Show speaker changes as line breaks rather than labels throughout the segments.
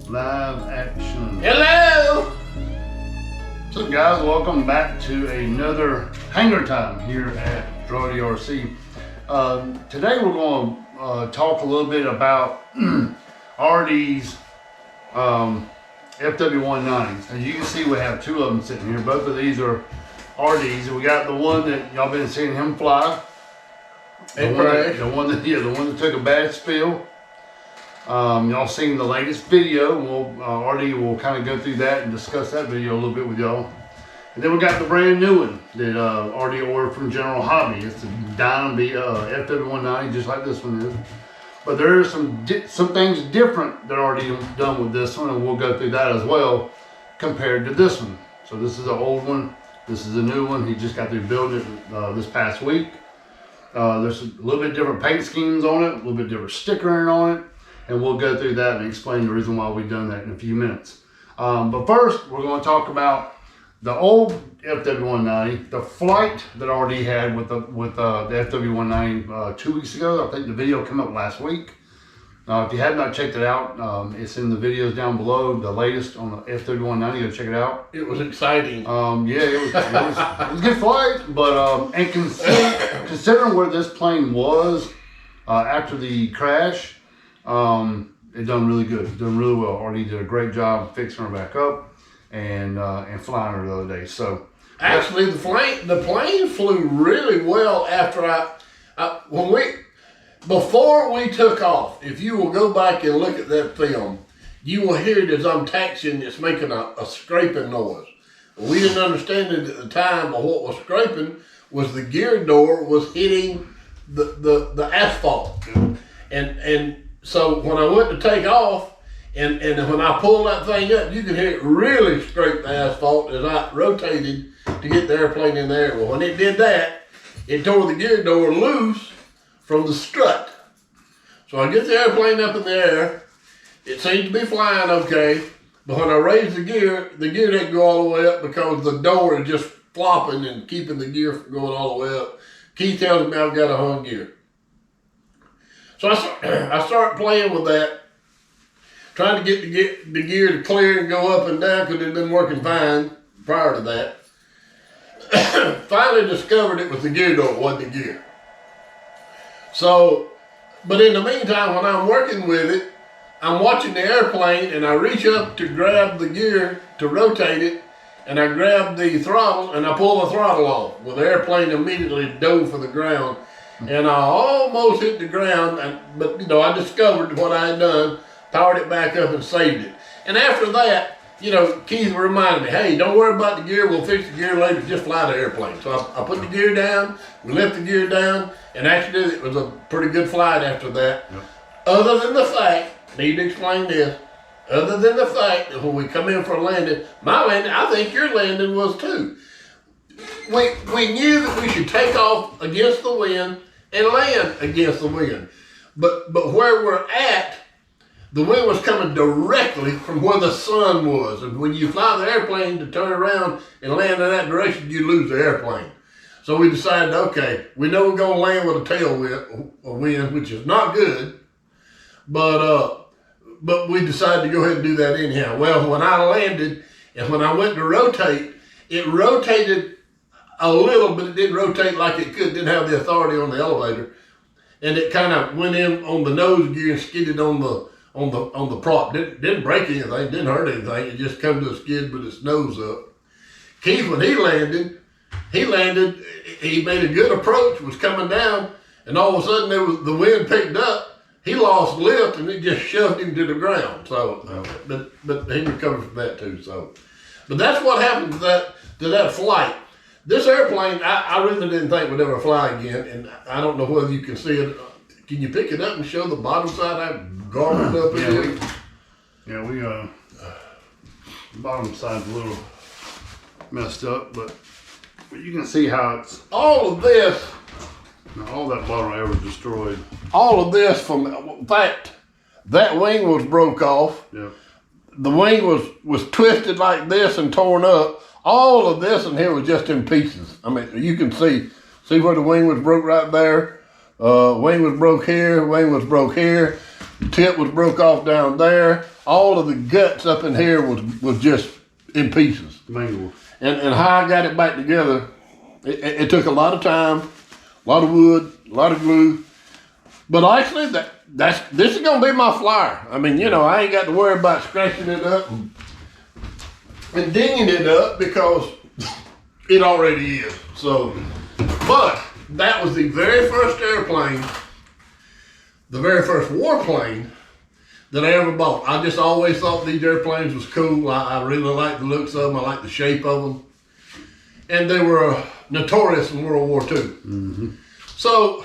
Live action.
Hello!
What's up, guys? Welcome back to another hanger time here at DRAWDY RC. Today we're going to talk a little bit about RD's FW190s. As you can see, we have two of them sitting here. Both of these are RDs. We got the one that y'all been seeing him fly. The one that took a bad spill. Y'all seen the latest video. RD will kind of go through that and discuss that video a little bit with y'all. And then we got the brand new one that RD ordered from General Hobby. It's the Dynam FW190, just like this one is. But there are some things different that RD done with this one, and we'll go through that as well compared to this one. So this is an old one. This is a new one. He just got through building it this past week. There's a little bit different paint schemes on it, a little bit different stickering on it. And we'll go through that and explain the reason why we've done that in a few minutes. But first, we're going to talk about the old FW190, the flight that RD had with the FW190 2 weeks ago. I think the video came up last week. If you have not checked it out, it's in the videos down below, the latest on the FW190. Go check it out.
It was exciting.
Yeah, it was a good flight. But and considering where this plane was after the crash, it done really good. It done really well. RD did a great job fixing her back up and flying her the other day. So
actually, the plane flew really well after before we took off. If you will go back and look at that film, you will hear it as I'm taxiing. It's making a scraping noise. We didn't understand it at the time, but what was scraping was the gear door was hitting the asphalt, and so when I went to take off, and when I pulled that thing up, you could hear it really scrape the asphalt as I rotated to get the airplane in the air. Well, when it did that, it tore the gear door loose from the strut. So I get the airplane up in the air. It seemed to be flying okay, but when I raised the gear didn't go all the way up because the door is just flopping and keeping the gear from going all the way up. Keith tells me I've got a hung gear. So I started playing with that, trying to get the gear to clear and go up and down because it had been working fine prior to that. Finally discovered it was the gear door, it wasn't the gear. So, but in the meantime, when I'm working with it, I'm watching the airplane and I reach up to grab the gear to rotate it, and I grab the throttle and I pull the throttle off. Well, the airplane immediately dove for the ground. And I almost hit the ground, but I discovered what I had done, powered it back up and saved it. And after that, Keith reminded me, hey, don't worry about the gear, we'll fix the gear later, just fly the airplane. So I put the gear down, we left the gear down, and actually it was a pretty good flight after that. Yep. Other than the fact, need to explain this, other than the fact that when we come in for landing, my landing, I think your landing was too. We knew that we should take off against the wind and land against the wind. But where we're at, the wind was coming directly from where the sun was. And when you fly the airplane to turn around and land in that direction, you lose the airplane. So we decided, okay, we know we're gonna land with a tailwind, which is not good, but we decided to go ahead and do that anyhow. Well, when I landed and when I went to rotate, it rotated a little, but it didn't rotate like it could, didn't have the authority on the elevator. And it kind of went in on the nose gear and skidded on the prop. Didn't break anything, didn't hurt anything. It just come to a skid with its nose up. Keith, when he landed, he made a good approach, was coming down, and all of a sudden the wind picked up. He lost lift and it just shoved him to the ground. So, but he recovered from that too. So, but that's what happened to that flight. This airplane, I really didn't think would ever fly again, and I don't know whether you can see it. Can you pick it up and show the bottom side? I garbled up in
the bottom side's a little messed up, but you can see how it's
all of this.
All that bottom area was destroyed.
All of this in fact, that wing was broke off.
Yeah.
The wing was twisted like this and torn up. All of this in here was just in pieces. I mean, you can see where the wing was broke right there. Wing was broke here, wing was broke here. The tip was broke off down there. All of the guts up in here was just in pieces.
Mangled.
And how I got it back together, it took a lot of time, a lot of wood, a lot of glue. But actually, this is gonna be my flyer. I mean, you know, I ain't got to worry about scratching it up and dinging it up because it already is. So, but that was the very first airplane, the very first warplane that I ever bought. I just always thought these airplanes was cool. I really liked the looks of them. I liked the shape of them. And they were notorious in World War II.
Mm-hmm.
So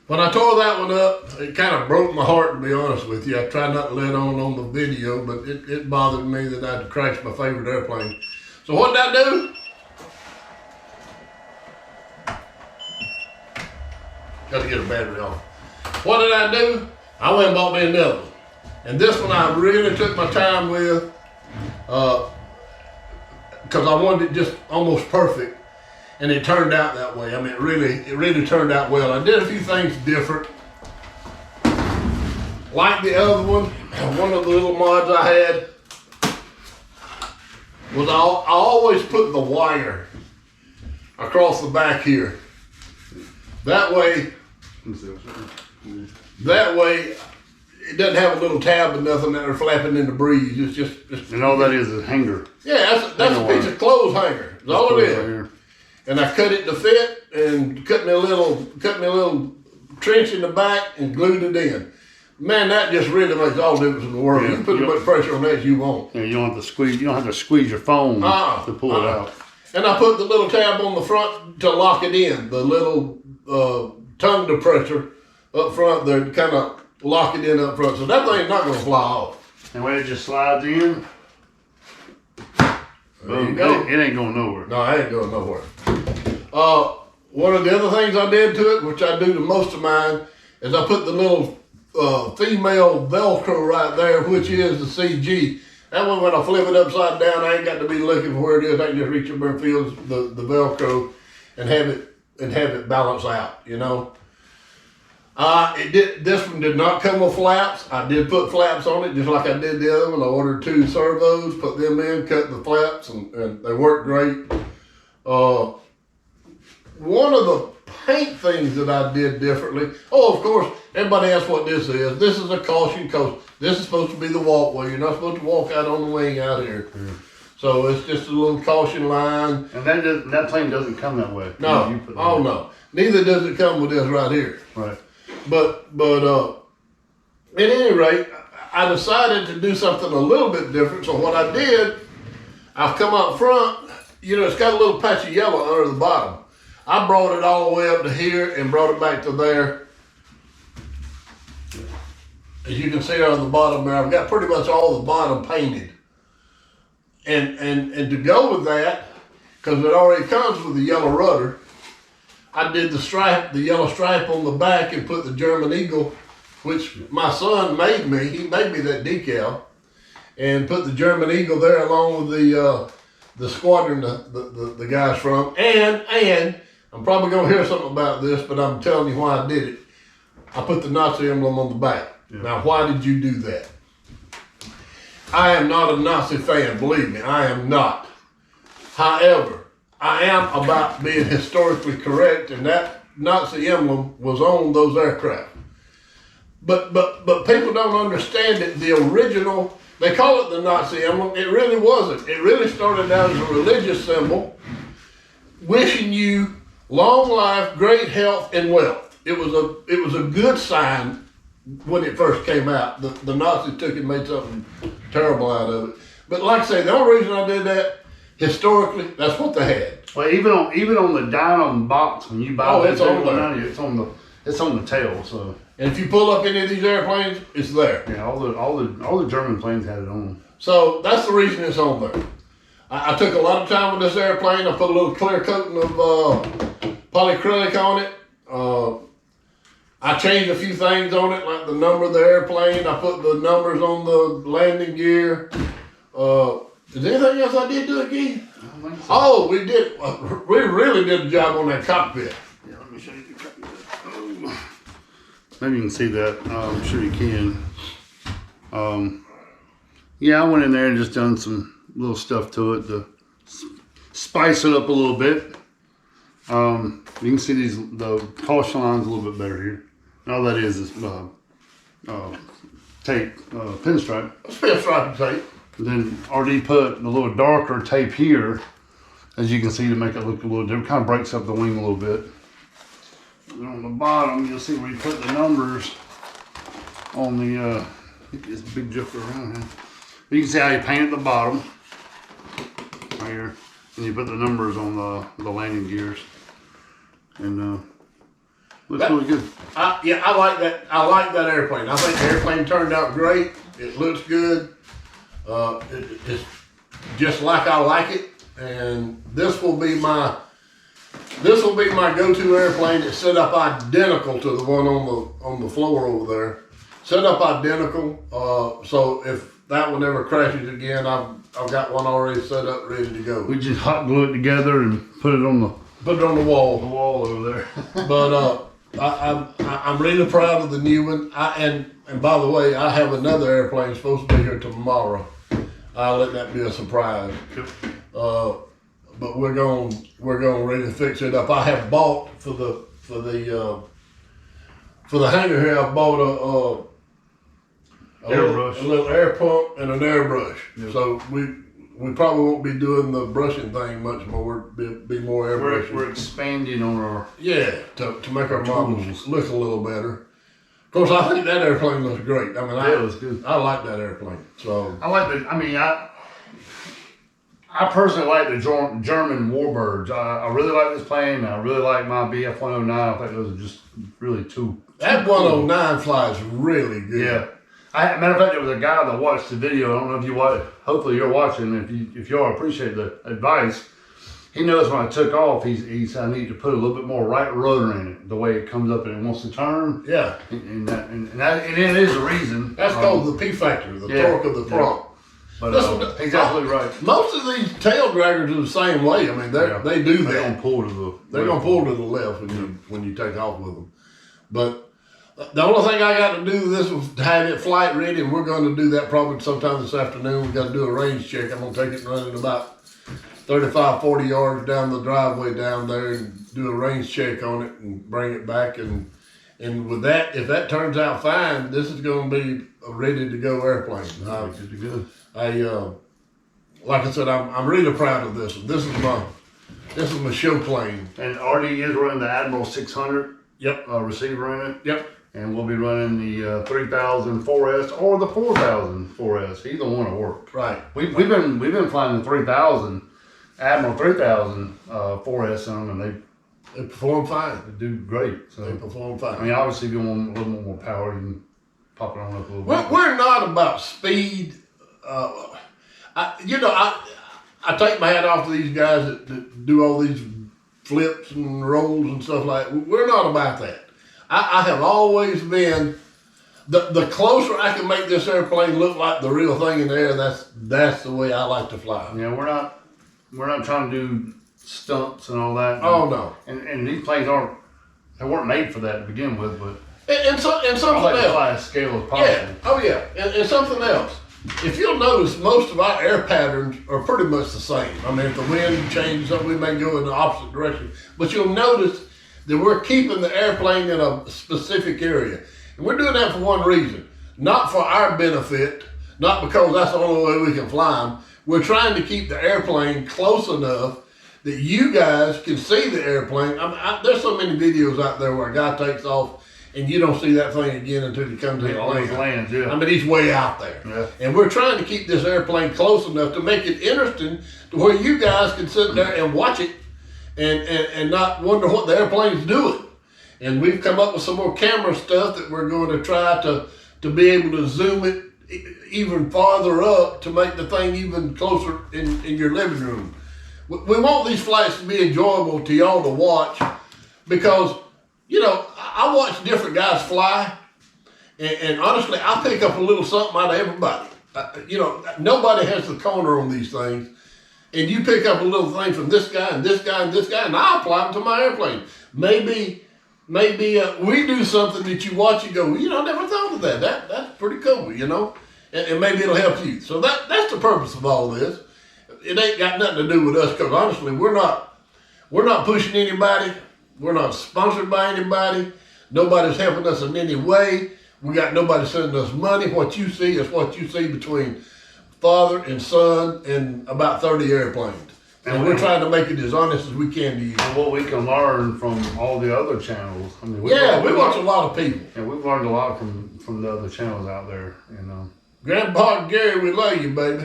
when I tore that one up, it kind of broke my heart, to be honest with you. I tried not to let on the video, but it bothered me that I'd crashed my favorite airplane. So what did I do? Got to get a battery off. What did I do? I went and bought me another one. And this one I really took my time with because I wanted it just almost perfect. And it turned out that way. I mean, it really turned out well. I did a few things different. Like the other one of the little mods I had was I always put the wire across the back here. That way, it doesn't have a little tab or nothing that are flapping in the breeze. It's just
and all that is a hanger.
Yeah, that's a piece of clothes hanger. That's all it is. And I cut it to fit and cut me a little trench in the back and glued it in. Man, that just really makes all the difference in the world.
Yeah,
you can put as much pressure on that as you want.
Yeah, you don't have to squeeze your phone to pull it out.
And I put the little tab on the front to lock it in. The little tongue depressor up front there to kind of lock it in up front. So that thing's not gonna fly off.
And when it just slides in,
there you go.
It ain't going nowhere.
No, I ain't going nowhere. One of the other things I did to it, which I do to most of mine, is I put the little female Velcro right there, which is the CG. That way when I flip it upside down, I ain't got to be looking for where it is. I can just reach up there and feel the Velcro and have it balance out, you know. This one did not come with flaps. I did put flaps on it, just like I did the other one. I ordered 2 servos, put them in, cut the flaps, and they worked great. One of the paint things that I did differently, of course, everybody asks what this is. This is a caution because this is supposed to be the walkway. You're not supposed to walk out on the wing out here. Mm. So it's just a little caution line.
And that plane doesn't come that way.
No, no. Neither does it come with this right here.
Right.
But at any rate, I decided to do something a little bit different. So what I did, I've come up front, you know, it's got a little patch of yellow under the bottom. I brought it all the way up to here and brought it back to there. As you can see on the bottom there, I've got pretty much all the bottom painted. And to go with that, because it already comes with the yellow rudder, I did the yellow stripe on the back and put the German Eagle, which my son made me. He made me that decal, and put the German Eagle there along with the squadron the guys from. And I'm probably gonna hear something about this, but I'm telling you why I did it. I put the Nazi emblem on the back. Yeah. Now, why did you do that? I am not a Nazi fan, believe me, I am not. However, I am about being historically correct, and that Nazi emblem was on those aircraft. But people don't understand it. The original, they call it the Nazi emblem. It really wasn't. It really started out as a religious symbol, wishing you long life, great health, and wealth. It was a good sign when it first came out. The Nazis took it and made something terrible out of it. But like I say, the only reason I did that, historically, that's what they had.
Well, even on the Dynam box, when you buy
it's on there.
It's on the tail. So,
and if you pull up any of these airplanes, it's there.
Yeah, all the German planes had it on.
So that's the reason it's on there. I took a lot of time with this airplane. I put a little clear coating of polyacrylic on it. I changed a few things on it, like the number of the airplane. I put the numbers on the landing gear. Is there anything else I did to it, Keith?
I don't think so.
Oh, we did. We really did a job on that cockpit.
Yeah, let me show you the cockpit. Maybe you can see that. I'm sure you can. Yeah, I went in there and just done some little stuff to it to spice it up a little bit. You can see the caution line's a little bit better here. And all that is tape, pinstripe.
Pinstripe tape.
And then RD put a little darker tape here, as you can see, to make it look a little different. Kind of breaks up the wing a little bit. And on the bottom, you'll see where you put the numbers on the, get this big joker around here. You can see how you paint at the bottom, right here. And you put the numbers on the landing gears. And looks really good.
Yeah, I like that. I like that airplane. I think the airplane turned out great. It looks good. It's just like I like it. And this will be my go-to airplane. It's set up identical to the one on the floor over there. Set up identical. So if that one ever crashes again, I've got one already set up, ready to go.
We just hot glue it together and put it on the
wall.
The wall over there.
But I'm really proud of the new one. And by the way, I have another airplane supposed to be here tomorrow. I'll let that be a surprise.
Yep.
But we're going ready to fix it up. I have bought for the hangar here. I bought a little air pump and an airbrush. Yep. So we probably won't be doing the brushing thing much more. Be more airbrushing.
We're expanding on our
to make our models look a little better. Of course, I think that airplane looks great. I mean,
it was good.
I like that airplane. So
I personally like the German warbirds. I really like this plane. I really like my BF 109. I think those are just really two.
That 109 flies really good.
Yeah. Matter of fact, there was a guy that watched the video. I don't know if you watch. Hopefully, you're watching. If you are, appreciate the advice. He knows when I took off, he said I need to put a little bit more right rudder in it, the way it comes up and it wants to turn.
Yeah.
And it is a reason.
That's called the P factor, the torque of the prop.
But he's absolutely right.
Most of these tail draggers are the same way. I mean, they do that.
They're gonna pull to the.
They're gonna pull to the left when you take off with them. But the only thing I got to do with this was to have it flight ready, and we're going to do that probably sometime this afternoon. We got to do a range check. I'm gonna take it and run it about 35, 40 yards down the driveway down there and do a range check on it and bring it back. And with that, if that turns out fine, this is going to be a ready to go airplane.
Good to go.
Like I said, I'm really proud of this one. This is my show plane.
And RD is running the Admiral 600.
Yep.
Receiver in it.
Yep.
And we'll be running the 3000 4S or the 4000 4S. Either one will work.
Right.
We've been flying the 3000 Admiral 3000 4S on them, and
they perform fine.
They do great. So
they perform fine.
I mean, obviously, if you want a little more power, you can pop it on up a little bit.
We're not about speed. I take my hat off to these guys that do all these flips and rolls and stuff like that. We're not about that. I have always been, the closer I can make this airplane look like the real thing in the air, that's the way I like to fly.
Yeah, we're not trying to do stunts and all that.
Oh no.
And these planes weren't made for that to begin with, but
and something
I like
else.
to fly as scale as possible.
Yeah. Oh yeah. And something else. If you'll notice, most of our air patterns are pretty much the same. I mean, if the wind changes up, we may go in the opposite direction. But you'll notice that we're keeping the airplane in a specific area. And we're doing that for one reason. Not for our benefit, not because that's the only way we can fly them. We're trying to keep the airplane close enough that you guys can see the airplane. There's so many videos out there where a guy takes off and you don't see that thing again until he comes in
lands, yeah.
I mean, he's way out there.
Yeah.
And we're trying to keep this airplane close enough to make it interesting to where you guys can sit there and watch it and not wonder what the airplane's doing. And we've come up with some more camera stuff that we're going to try to be able to zoom it even farther up to make the thing even closer in your living room. We want these flights to be enjoyable to y'all to watch because, I watch different guys fly, and honestly, I pick up a little something out of everybody. Nobody has the corner on these things, and you pick up a little thing from this guy and this guy and this guy, and I apply them to my airplane. Maybe maybe we do something that you watch and go, you know, I never thought of that. That's pretty cool, you know, and maybe it'll help you. So that's the purpose of all this. It ain't got nothing to do with us, because honestly, we're not pushing anybody. We're not sponsored by anybody. Nobody's helping us in any way. We got nobody sending us money. What you see is what you see between father and son and about 30 airplanes. And we're trying to make it as honest as we can to you.
And what we can learn from all the other channels. I mean,
we watch a lot of people.
And we've learned a lot from the other channels out there, you know.
Grandpa Gary, we love you, baby.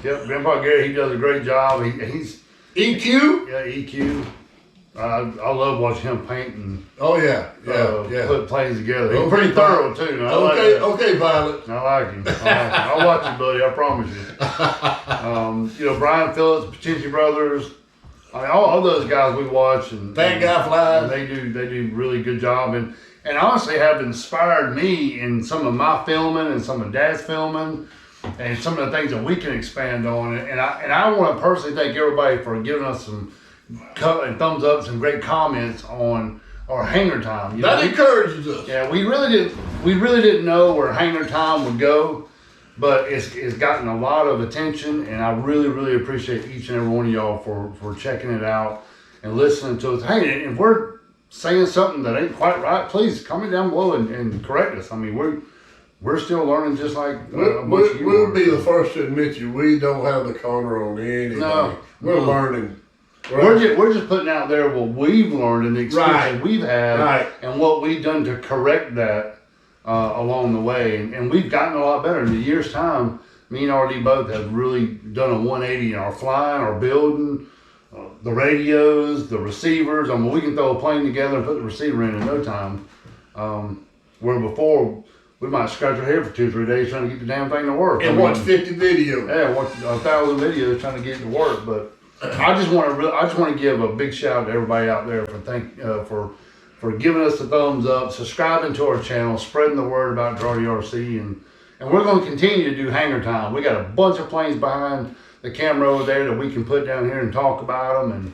Yep, Grandpa Gary, he does a great job. He's
EQ?
Yeah, EQ. I love watching him paint and put planes together. He's pretty thorough too.
Okay, pilot.
I like him. I'll watch you, buddy. I promise you. You know, Brian Phillips, Pachinchi Brothers, I mean, all those guys we watch and
Fat Guy Flies.
They do really good job and honestly have inspired me in some of my filming and some of Dad's filming and some of the things that we can expand on. And I want to personally thank everybody for giving us some thumbs up, some great comments on our hangar time. You
that encourages us.
Yeah, we really didn't know where hangar time would go, but it's gotten a lot of attention, and I really appreciate each and every one of y'all for checking it out and listening to us. Hey, if we're saying something that ain't quite right, please comment down below and correct us. I mean, we're still learning just like a bunch of you.
We'll be the first to admit you, we don't have the corner on anything.
No,
we're learning.
Right. We're just putting out there what we've learned and the experience that we've had and what we've done to correct that along the way. And we've gotten a lot better. In a year's time, me and RD both have really done a 180 in our flying, our building, the radios, the receivers. I mean, we can throw a plane together and put the receiver in no time. Where before, we might scratch our head for 2 or 3 days trying to get the damn thing to work.
And watch 50 videos.
Yeah, watch 1,000 videos trying to get it to work. But I just want to give a big shout out to everybody out there for giving us the thumbs up, subscribing to our channel, spreading the word about DRAWDY RC, and we're going to continue to do hangar time. We got a bunch of planes behind the camera over there that we can put down here and talk about them and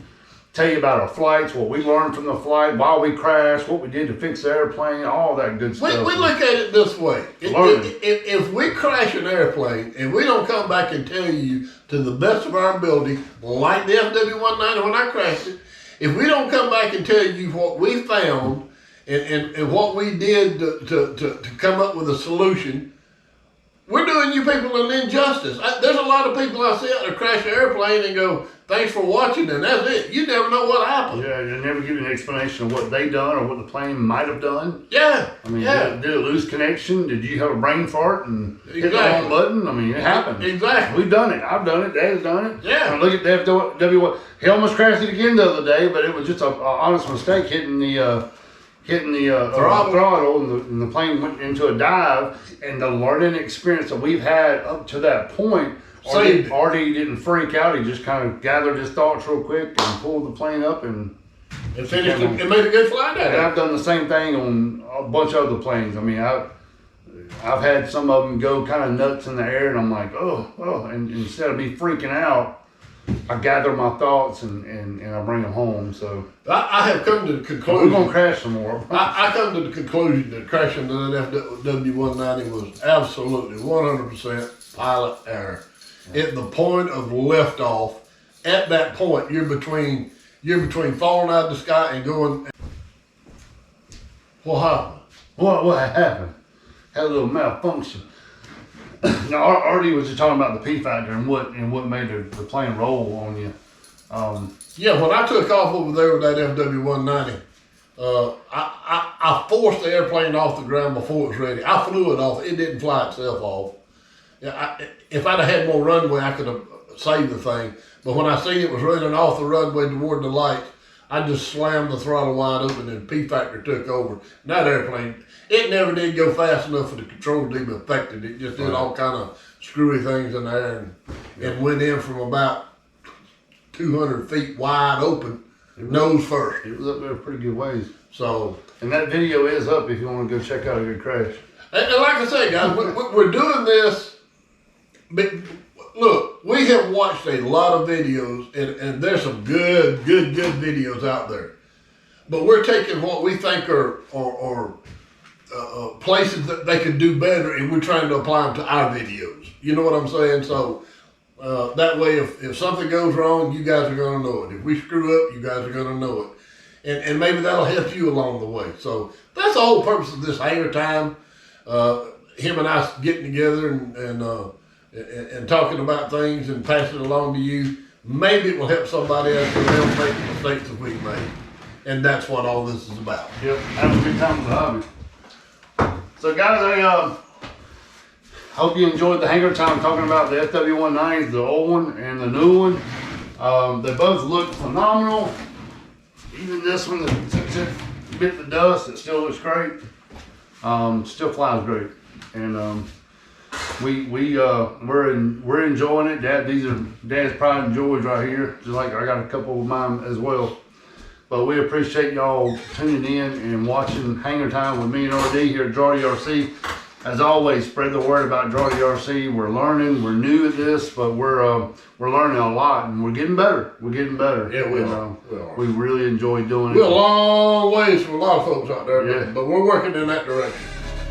tell you about our flights, what we learned from the flight, why we crashed, what we did to fix the airplane, all that good stuff.
We look at it this way. If we crash an airplane and we don't come back and tell you to the best of our ability, like the FW-190 when I crashed it, if we don't come back and tell you what we found and what we did to come up with a solution, we're doing you people an injustice. There's a lot of people I see out there crash an airplane and go, thanks for watching, and that's it. You never know what happened.
Yeah, they never give you an explanation of what they done or what the plane might have done.
Yeah.
I mean, did it lose connection? Did you have a brain fart and hit the wrong button? I mean, it happens.
Exactly.
We've done it. I've done it. Dad's done it.
Yeah.
I look at the FW. He almost crashed it again the other day, but it was just a honest mistake hitting the throttle and the plane went into a dive, and the learning experience that we've had up to that point, RD didn't freak out. He just kind of gathered his thoughts real quick and pulled the plane up and
finished it. It made a good flight out.
And I've done the same thing on a bunch of other planes. I mean, I've had some of them go kind of nuts in the air, and I'm like, oh, and instead of me freaking out, I gather my thoughts and I bring them home. So
I have come to the conclusion.
We're gonna crash some more.
I come to the conclusion that crashing the FW-190 was absolutely 100% pilot error. At the point of liftoff, at that point, you're between falling out of the sky and going. What happened?
What happened? Had a little malfunction. Now, RD was just talking about the P factor and what made the plane roll on you.
Yeah, when I took off over there with that FW-190, I forced the airplane off the ground before it was ready. I flew it off. It didn't fly itself off. If I'd have had more runway, I could have saved the thing. But when I seen it was running off the runway toward the light, I just slammed the throttle wide open and P factor took over. And that airplane, it never did go fast enough for the controls to be affected. It just did all kind of screwy things in there and went in from about 200 feet wide open, nose first.
It was up there a pretty good ways.
So,
and that video is up if you want to go check out a good crash.
And like I say, guys, we're doing this. But look, we have watched a lot of videos, and there's some good videos out there. but we're taking what we think are places that they could do better, and we're trying to apply them to our videos. You know what I'm saying? So that way, if something goes wrong, you guys are going to know it. If we screw up, you guys are going to know it. And maybe that'll help you along the way. So that's the whole purpose of this hanger time. Him and I getting together and talking about things and passing it along to you. Maybe it will help somebody else so they don't make the mistakes that we made. And that's what all this is about.
Yep, having a good time with the hobby. So guys, I hope you enjoyed the hanger time talking about the FW190s, the old one and the new one. They both look phenomenal. Even this one that bit the dust, it still looks great. Still flies great. And we're enjoying it. These are Dad's pride and joys right here. Just like I got a couple of mine as well. But we appreciate y'all tuning in and watching Hanger Time with me and RD here at DRAWDY RC. As always, spread the word about DRAWDY RC. We're learning. We're new at this, but we're learning a lot, and we're getting better. We're getting better.
Yeah, we are.
We really enjoy doing it.
We're a long ways from a lot of folks out there,
yeah,
but we're working in that direction.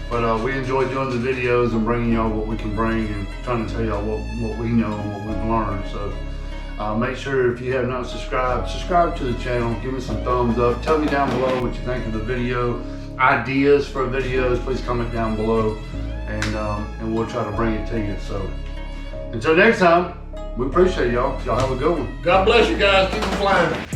But we enjoy doing the videos and bringing y'all what we can bring and trying to tell y'all what we know and what we've learned. So make sure if you have not subscribe to the channel. Give me some thumbs up. Tell me down below what you think of the video. Ideas for videos, please comment down below, and we'll try to bring it to you. So until next time, we appreciate y'all. Y'all have a good one.
God bless you guys. Keep them flying.